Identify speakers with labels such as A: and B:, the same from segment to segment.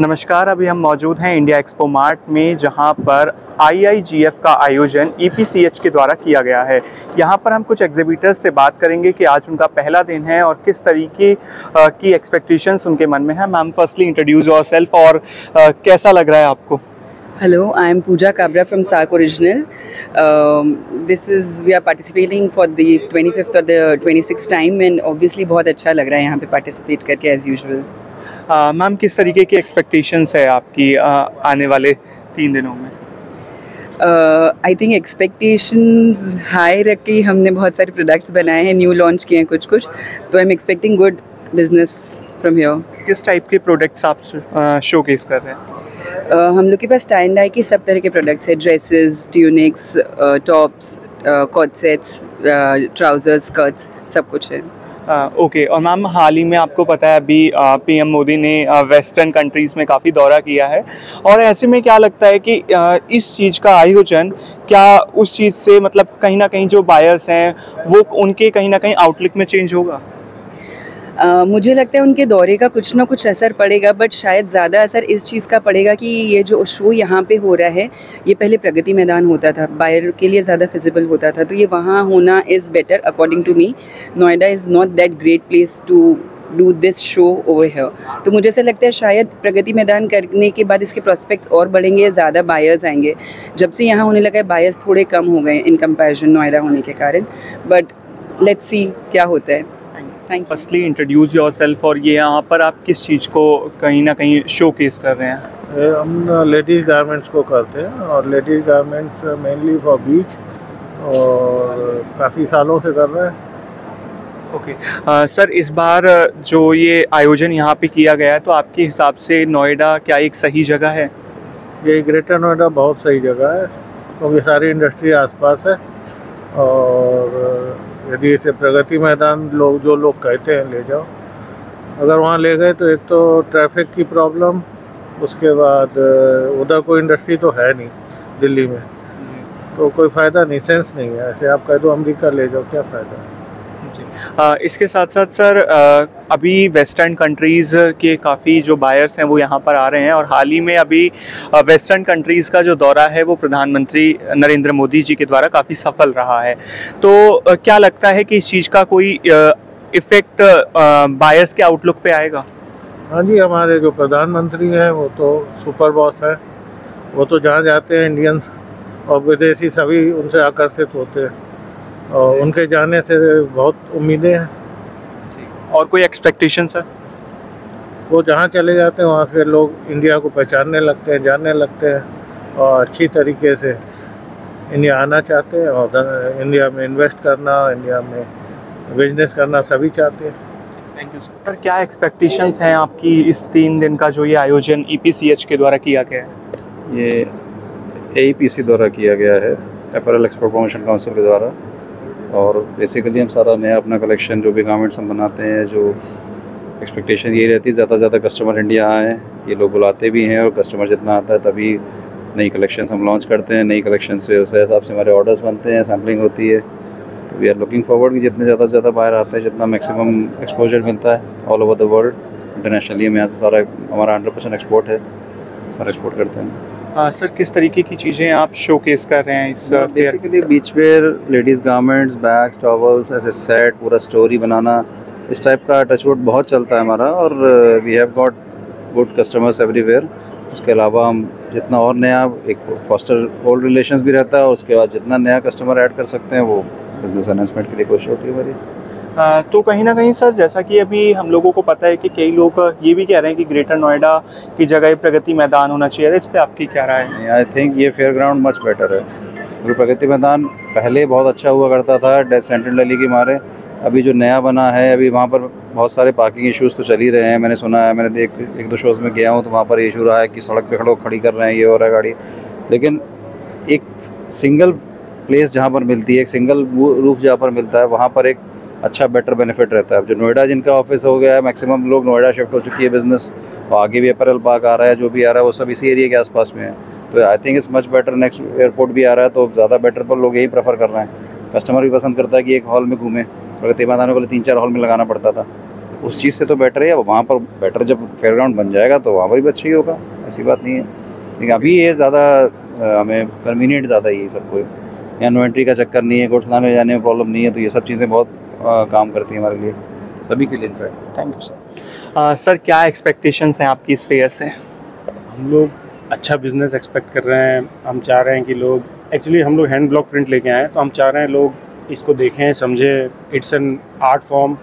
A: नमस्कार, अभी हम मौजूद हैं इंडिया एक्सपो मार्ट में, जहां पर IIGF का आयोजन EPCH के द्वारा किया गया है। यहां पर हम कुछ एग्जिबिटर्स से बात करेंगे कि आज उनका पहला दिन है और किस तरीके की एक्सपेक्टेशंस उनके मन में है। मैम, फर्स्टली इंट्रोड्यूस योरसेल्फ और कैसा लग रहा है आपको?
B: Hello, I am Pooja Kabra from Sark Original. We are participating for the 25th or the 26th time and obviously बहुत अच्छा लग रहा है यहाँ पे participate करके as usual.
A: मैम, किस तरीके की एक्सपेक्टेशंस है आपकी आने वाले 3 दिनों में?
B: आई थिंक एक्सपेक्टेशंस हाई रख के हमने बहुत सारे प्रोडक्ट्स बनाए हैं, न्यू लॉन्च किए हैं कुछ तो I am expecting good business from here.
A: किस टाइप के प्रोडक्ट्स आप शोकेस कर रहे हैं?
B: हम लोग के पास टाई एंड डाई के सब तरह के प्रोडक्ट्स है, dresses, tunics, tops, co-ord sets, trousers, skirts, सब कुछ है.
A: ओके. और मैम, हाल ही में आपको पता है अभी PM मोदी ने वेस्टर्न कंट्रीज़ में काफ़ी दौरा किया है, और ऐसे में क्या लगता है कि इस चीज़ का आयोजन क्या उस चीज़ से मतलब कहीं ना कहीं जो बायर्स हैं वो उनके कहीं ना कहीं आउटलुक में चेंज होगा?
B: मुझे लगता है उनके दौरे का कुछ ना कुछ असर पड़ेगा, बट शायद ज़्यादा असर इस चीज़ का पड़ेगा कि ये जो शो यहाँ पे हो रहा है, ये पहले प्रगति मैदान होता था, बायर के लिए ज़्यादा फिजिबल होता था, तो ये वहाँ होना is better according to me. Noida is not that great place to do this show over here. तो मुझे ऐसा लगता है शायद प्रगति मैदान करने के बाद इसके प्रोस्पेक्ट्स और बढ़ेंगे, ज़्यादा बायर्स आएंगे. जब से यहाँ होने लगा है बायर्स थोड़े कम हो गए इन कंपैरिजन नोएडा होने के कारण, बट लेट्स सी क्या होता है.
A: फर्स्टली इंट्रोड्यूस योरसेल्फ, और ये यहाँ पर आप किस चीज़ को कहीं ना कहीं शोकेस कर रहे हैं?
C: हम लेडीज़ गारमेंट्स को करते हैं, और लेडीज़ गारमेंट्स मेनली फॉर बीच, और काफ़ी सालों से कर रहे हैं.
A: ओके. सर, इस बार जो ये आयोजन यहाँ पे किया गया है, तो आपके हिसाब से नोएडा क्या एक सही जगह है?
C: ये ग्रेटर नोएडा बहुत सही जगह है, क्योंकि सारी इंडस्ट्री आसपास है, और यदि इसे प्रगति मैदान जो लोग कहते हैं ले जाओ, अगर वहाँ ले गए तो एक तो ट्रैफिक की प्रॉब्लम, उसके बाद उधर कोई इंडस्ट्री तो है नहीं दिल्ली में, तो कोई फ़ायदा नहीं, सेंस नहीं है. ऐसे आप कह दो अमेरिका ले जाओ, क्या फ़ायदा है?
A: इसके साथ साथ सर, अभी वेस्टर्न कंट्रीज़ के काफ़ी जो बायर्स हैं वो यहाँ पर आ रहे हैं, और हाल ही में अभी वेस्टर्न कंट्रीज़ का जो दौरा है वो प्रधानमंत्री नरेंद्र मोदी जी के द्वारा काफ़ी सफल रहा है. तो क्या लगता है कि इस चीज़ का कोई इफ़ेक्ट बायर्स के आउटलुक पे आएगा?
C: हाँ जी, हमारे जो प्रधानमंत्री हैं वो तो सुपर बॉस हैं. वो तो जहाँ जाते हैं इंडियंस और विदेशी सभी उनसे आकर्षित होते हैं, और उनके जाने से बहुत उम्मीदें हैं.
A: और कोई एक्सपेक्टेशन सर?
C: वो जहाँ चले जाते हैं वहाँ से लोग इंडिया को पहचानने लगते हैं, जानने लगते हैं, और अच्छी तरीके से इंडिया आना चाहते हैं, और इंडिया में इन्वेस्ट करना, इंडिया में बिजनेस करना सभी चाहते हैं.
A: Thank you sir. क्या एक्सपेक्टेशंस हैं आपकी इस 3 दिन का जो ये आयोजन EPCH के द्वारा किया गया है?
D: ये AEPC द्वारा किया गया है, अपैरल एक्सपोर्ट प्रमोशन काउंसिल के द्वारा, और बेसिकली हम सारा नया अपना कलेक्शन जो भी गारमेंट्स हम बनाते हैं, जो एक्सपेक्टेशन ये रहती है ज़्यादा से ज़्यादा कस्टमर इंडिया आए. ये लोग बुलाते भी हैं, और कस्टमर जितना आता है तभी नई कलेक्शंस हम लॉन्च करते हैं. नई कलेक्शन से उस हिसाब से हमारे ऑर्डर्स बनते हैं, सैम्पलिंग होती है. तो वी आर लुकिंग फॉरवर्ड कि जितने ज़्यादा से ज़्यादा बाहर आते हैं, जितना मैक्सिमम एक्सपोजर मिलता है all over the world internationally. हम यहाँ से सारा हमारा 100% एक्सपोर्ट है, सारा एक्सपोर्ट करते हैं.
A: सर, किस तरीके की चीज़ें आप शोकेस कर रहे हैं इस
D: basically beachwear, ladies garments, bags, towels, ऐसे सेट, पूरा स्टोरी बनाना, इस टाइप का टचवुड बहुत चलता है हमारा, और we have got good customers everywhere. उसके अलावा हम जितना और नया एक फॉस्टर ओल्ड रिलेशंस भी रहता है, और उसके बाद जितना नया कस्टमर ऐड कर सकते हैं वो बिजनेस एनहांसमेंट के लिए कोशिश होती है हमारी.
A: तो कहीं ना कहीं सर, जैसा कि अभी हम लोगों को पता है कि कई लोग ये भी कह रहे हैं कि ग्रेटर नोएडा की जगह प्रगति मैदान होना चाहिए. इस पे आपकी क्या राय है?
D: आई थिंक ये फेयर ग्राउंड मच बेटर है, क्योंकि प्रगति मैदान पहले बहुत अच्छा हुआ करता था सेंट्रल दिल्ली के मारे. अभी जो नया बना है, अभी वहाँ पर बहुत सारे पार्किंग इश्यूज़ तो चल ही रहे हैं. मैंने सुना है, मैंने एक दो शोज़ में गया हूँ, तो वहाँ पर इशू रहा है कि सड़क पे खड़ी कर रहे हैं, ये हो रहा है गाड़ी. लेकिन एक सिंगल प्लेस जहाँ पर मिलती है, एक सिंगल रूफ जहाँ पर मिलता है, वहाँ पर एक अच्छा बेटर बेनिफिट रहता है. अब जो नोएडा जिनका ऑफिस हो गया है, मैक्सिमम लोग नोएडा शिफ्ट हो चुकी है बिज़नेस, और आगे भी अपैरल पार्क आ रहा है, जो भी आ रहा है वो सब इसी एरिया के आसपास में है. तो I think it's much better. Next airport भी आ रहा है, तो ज़्यादा बेटर पर लोग यही प्रेफर कर रहे हैं. कस्टमर भी पसंद करता है कि एक हॉल में घूमें. प्रगति मैदान को 3-4 हॉल में लगाना पड़ता था. उस चीज़ से तो बेटर है। अब वहाँ पर बेटर जब फेयर ग्राउंड बन जाएगा तो वहाँ पर भी अच्छा ही होगा, ऐसी बात नहीं है। लेकिन अभी ये ज़्यादा हमें कन्वीनियंट ज़्यादा ही है सबको, यहाँ नो एंट्री का चक्कर नहीं है, कोटला में जाने में प्रॉब्लम नहीं है, तो ये सब चीज़ें बहुत काम करती हैं हमारे लिए, सभी के लिए in fact.
A: Thank you sir. Sir क्या एक्सपेक्टेशंस हैं आपकी इस फेयर से?
E: हम लोग अच्छा बिजनेस एक्सपेक्ट कर रहे हैं। हम चाह रहे हैं कि लोग, एक्चुअली हम लोग हैंड ब्लॉक प्रिंट लेके आए हैं, तो हम चाह रहे हैं लोग इसको देखें, समझें। इट्स एन आर्ट फॉर्म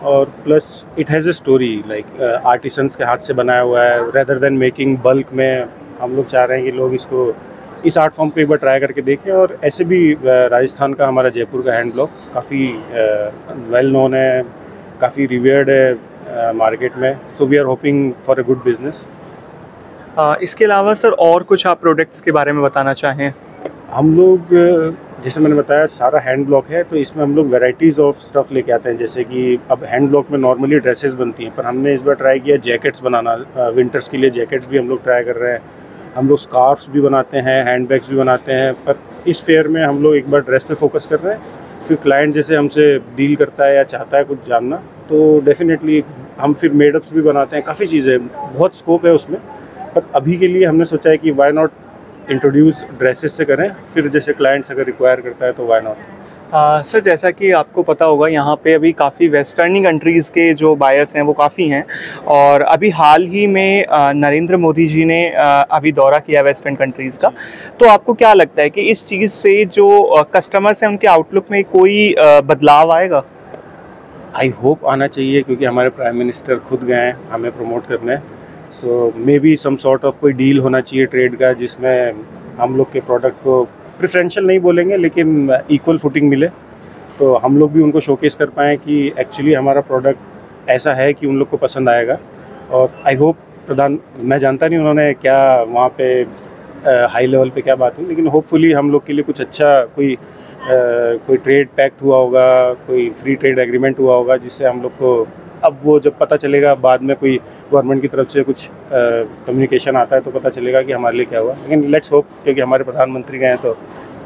E: और plus it has a story, like artisans के हाथ से बनाया हुआ है, रेदर देन मेकिंग बल्क में। हम लोग चाह रहे हैं कि लोग इसको, इस आर्ट फॉर्म को एक बार ट्राई करके देखें। और ऐसे भी राजस्थान का, हमारा जयपुर का हैंड ब्लॉक काफ़ी वेल नोन है, काफ़ी रिवेयर्ड है मार्केट में। So we are hoping for a good business.
A: इसके अलावा सर और कुछ आप प्रोडक्ट्स के बारे में बताना चाहें?
E: हम लोग, जैसे मैंने बताया, सारा हैंड ब्लॉक है, तो इसमें हम लोग वैराइटीज़ ऑफ स्टफ़ लेके आते हैं। जैसे कि अब हैंड ब्लॉक में नॉर्मली ड्रेसेस बनती हैं, पर हमने इस बार ट्राई किया जैकेट्स बनाना। विंटर्स के लिए जैकेट्स भी हम लोग ट्राई कर रहे हैं। हम लोग स्कार्फ्स भी बनाते हैं, हैंड बैग्स भी बनाते हैं। पर इस फेयर में हम लोग एक बार ड्रेस पे फोकस कर रहे हैं। फिर क्लाइंट जैसे हमसे डील करता है या चाहता है कुछ जानना, तो डेफिनेटली हम फिर मेडअप्स भी बनाते हैं। काफ़ी चीज़ें, बहुत स्कोप है उसमें। पर अभी के लिए हमने सोचा है कि वाई नॉट इंट्रोड्यूस ड्रेसेस से करें, फिर जैसे क्लाइंट्स अगर रिक्वायर करता है तो वाई नॉट।
A: सर जैसा कि आपको पता होगा, यहाँ पे अभी काफ़ी वेस्टर्नी कंट्रीज़ के जो बायर्स हैं वो काफ़ी हैं, और अभी हाल ही में नरेंद्र मोदी जी ने अभी दौरा किया वेस्टर्न कंट्रीज़ का। तो आपको क्या लगता है कि इस चीज़ से जो कस्टमर्स हैं उनके आउटलुक में कोई बदलाव आएगा?
E: आई होप आना चाहिए, क्योंकि हमारे प्राइम मिनिस्टर खुद गए हैं हमें प्रमोट करने। So may be some sort of कोई डील होना चाहिए ट्रेड का, जिसमें हम लोग के प्रोडक्ट को प्रेफरेंशियल नहीं बोलेंगे लेकिन इक्वल फुटिंग मिले, तो हम लोग भी उनको शोकेस कर पाएँ कि एक्चुअली हमारा प्रोडक्ट ऐसा है कि उन लोग को पसंद आएगा। और आई होप मैं जानता नहीं उन्होंने क्या वहाँ पे हाई लेवल पे क्या बात हुई, लेकिन होपफुली हम लोग के लिए कुछ अच्छा कोई ट्रेड पैक्ट हुआ होगा, कोई फ्री ट्रेड एग्रीमेंट हुआ होगा, जिससे हम लोग को, अब वो जब पता चलेगा बाद में कोई गवर्नमेंट की तरफ से कुछ कम्युनिकेशन आता है तो पता चलेगा कि हमारे लिए क्या हुआ। लेकिन लेट्स होप, क्योंकि हमारे प्रधानमंत्री गए हैं तो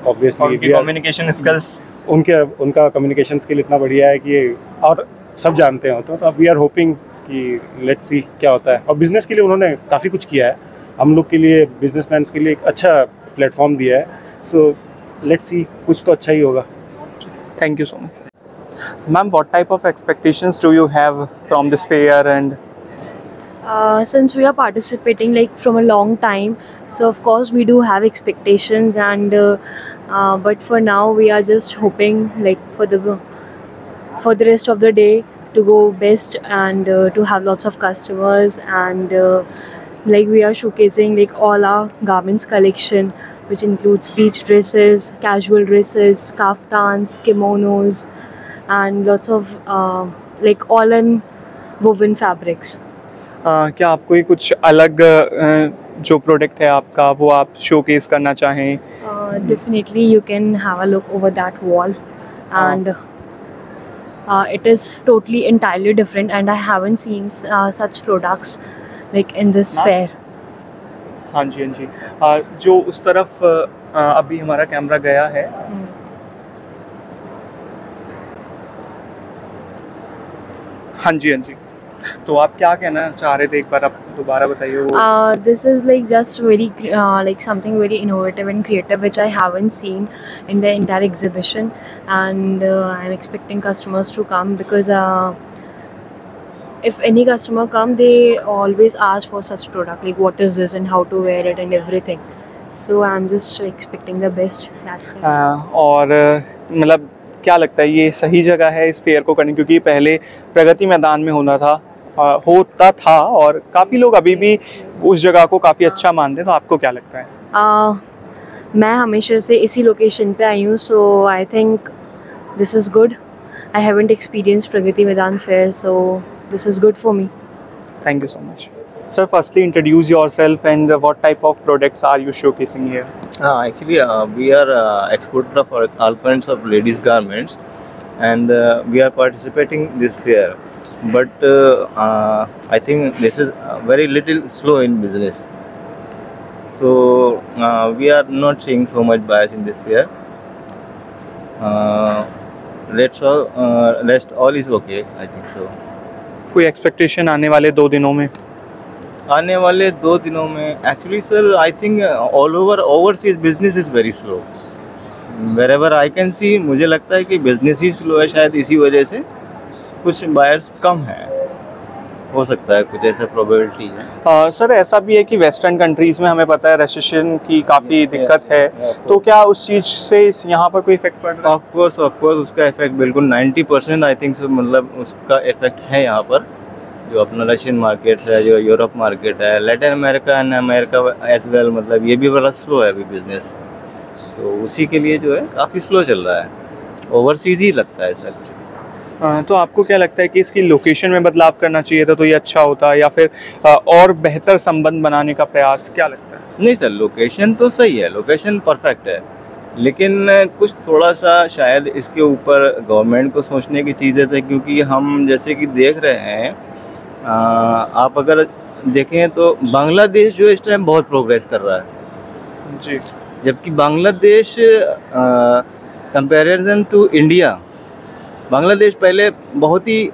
E: ऑब्वियसली
A: कम्युनिकेशन स्किल्स,
E: उनका कम्युनिकेशन स्किल इतना बढ़िया है कि, और सब जानते हो, तो अब वी आर होपिंग कि लेट्स सी क्या होता है। और बिज़नेस के लिए उन्होंने काफ़ी कुछ किया है, हम लोग के लिए, बिजनेसमैन के लिए एक अच्छा प्लेटफॉर्म दिया है। सो लेट्स सी, कुछ तो अच्छा ही होगा।
A: Thank you so much. Ma'am, what type of expectations do you have from this fair? And
F: since we are participating like from a long time, so of course we do have expectations, and but for now we are just hoping like for the rest of the day to go best, and to have lots of customers, and like we are showcasing like all our garments collection, which includes beach dresses, casual dresses, kaftans, kimonos, and lots of like all in woven fabrics.
A: क्या आप कोई कुछ अलग जो product है आपका वो आप शोकेस करना चाहें?
F: Definitely you can have a look over that wall, and it is totally entirely different, and I haven't seen such products like in this fair.
A: हाँ जी, हाँ जी। जो उस तरफ अभी हमारा कैमरा गया है, हाँ जी, हाँ जी। तो आप क्या कहना चाह रहे थे, एक बार आप दोबारा बताइए वो।
F: This is like just very like something very innovative and creative, which I haven't seen in the entire exhibition, and I'm expecting customers to come, because if any customer come, they always ask for such product, like what is this and how to wear it and everything. So I'm just expecting the best. That's it.
A: और मतलब क्या लगता है ये सही जगह है इस फेयर को करने, क्योंकि पहले प्रगति मैदान में होता था और काफ़ी लोग अभी भी उस जगह को काफ़ी अच्छा मानते हैं, तो आपको क्या लगता है?
F: मैं हमेशा से इसी लोकेशन पे आई हूँ, so I think this is good. I haven't experience Pragati Maidan fair, so this is good for me.
A: Thank you so much. Sir, firstly introduce yourself and what type of products are you showcasing here?
G: Actually, we are exporter of all kinds of ladies garments, and we are participating this fair. But I think this is very little slow in business. So we are not seeing so much buyers in this fair. Rest all is okay, I think so.
A: कोई expectation आने वाले 2 दिनों में?
G: आने वाले 2 दिनों में actually sir I think all over overseas business is very slow. Wherever I can see, मुझे लगता है कि बिजनेस ही स्लो है, शायद इसी वजह से कुछ बायर्स कम हैं, हो सकता है, कुछ ऐसा प्रोबेबिलिटी है।
A: सर ऐसा भी है कि वेस्टर्न कंट्रीज़ में हमें पता है रेसेशन की काफ़ी दिक्कत है, तो क्या उस चीज़ से यहाँ पर कोई इफेक्ट पड़ रहा है?
G: ऑफ कोर्स उसका इफेक्ट बिल्कुल 90% आई थिंक, मतलब उसका इफेक्ट है यहाँ पर। जो अपना रशियन मार्केट है, जो यूरोप मार्केट है, Latin America and America as well, मतलब ये भी बड़ा स्लो है अभी बिजनेस, तो उसी के लिए जो है काफ़ी स्लो चल रहा है। ओवरसीज ही लगता है सब।
A: तो आपको क्या लगता है कि इसकी लोकेशन में बदलाव करना चाहिए था तो ये अच्छा होता, या फिर और बेहतर संबंध बनाने का प्रयास, क्या लगता है?
G: नहीं सर, लोकेशन तो सही है, लोकेशन परफेक्ट है, लेकिन कुछ थोड़ा सा शायद इसके ऊपर गवर्नमेंट को सोचने की चीज़ें थे, क्योंकि हम जैसे कि देख रहे हैं, आप अगर देखें तो बांग्लादेश जो इस टाइम बहुत प्रोग्रेस कर रहा है
A: जी,
G: जबकि Bangladesh comparison to India, Bangladesh पहले बहुत ही,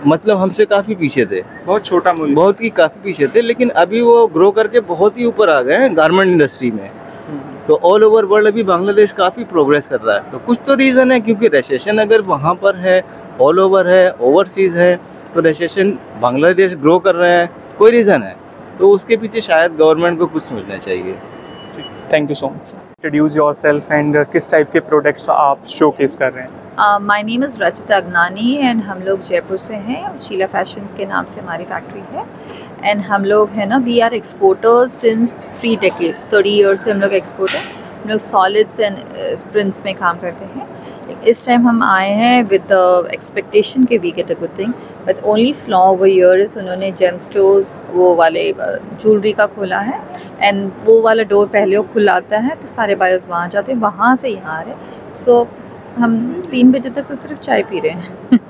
G: मतलब हमसे काफ़ी पीछे थे,
A: बहुत छोटा मुल्क,
G: बहुत ही काफ़ी पीछे थे, लेकिन अभी वो ग्रो करके बहुत ही ऊपर आ गए हैं गारमेंट इंडस्ट्री में। तो ऑल ओवर वर्ल्ड अभी बांग्लादेश काफ़ी प्रोग्रेस कर रहा है। तो कुछ तो रीज़न है, क्योंकि रेसेशन अगर वहाँ पर है, ऑल ओवर है, ओवरसीज़ है, तो रेसेशन बांग्लादेश ग्रो कर रहे हैं, कोई रीज़न है, तो उसके पीछे शायद गवर्नमेंट को कुछ सोचना चाहिए।
A: Thank you so much. Introduce yourself and किस टाइप के प्रोडक्ट्स आप शोकेस कर रहे हैं?
H: My name is Rachita Agnani and हम लोग जयपुर से हैं, और शीला फैशंस के नाम से हमारी फैक्ट्री है। एंड हम लोग है ना, we are exporters since 3 decades, 30 years से हम लोग एक्सपोर्टर, हम लोग सॉलिड्स एंड प्रिंट्स में काम करते हैं। इस टाइम हम आए हैं विद एक्सपेक्टेशन के we get a good thing, but only flaw over year is उन्होंने जेम स्टोर्स वो वाले ज्वेलरी का खोला है, एंड वो वाला डोर पहले वो खुलाता है तो सारे बायर्स वहाँ जाते हैं, वहाँ से यहाँ आ रहे हैं। सो हम 3 बजे तक तो सिर्फ चाय पी रहे हैं।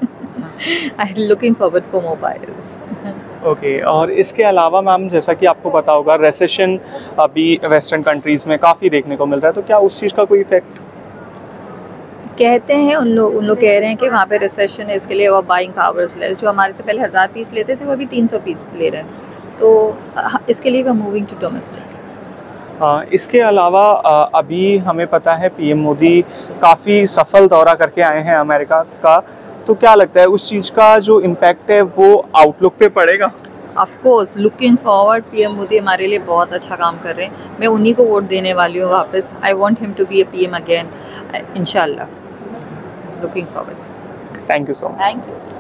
H: I am looking forward for more buyers.
A: Okay, और इसके अलावा मैम, जैसा कि आपको पता होगा रेसेशन अभी वेस्टर्न कंट्रीज़ में काफ़ी देखने को मिल रहा है, तो क्या उस चीज़ का कोई इफेक्ट?
H: कहते हैं उन लोग कह रहे हैं कि वहाँ पे रिसेशन है, इसके लिए वो बाइंग पावर्स ले, जो हमारे से पहले 1000 पीस लेते थे वो अभी 300 पीस ले रहे हैं, तो इसके लिए वो मूविंग टू डोमेस्टिक।
A: इसके अलावा अभी हमें पता है पीएम मोदी काफ़ी सफल दौरा करके आए हैं अमेरिका का, तो क्या लगता है उस चीज़ का जो इम्पैक्ट है वो आउटलुक पे पड़ेगा?
H: Of course, looking forward, PM Modi हमारे लिए बहुत अच्छा काम कर रहे हैं, मैं उन्हीं को वोट देने वाली हूँ वापस। I want him to be a PM again, इंशाल्लाह। Looking forward.
A: Thank you so much.
H: Thank you.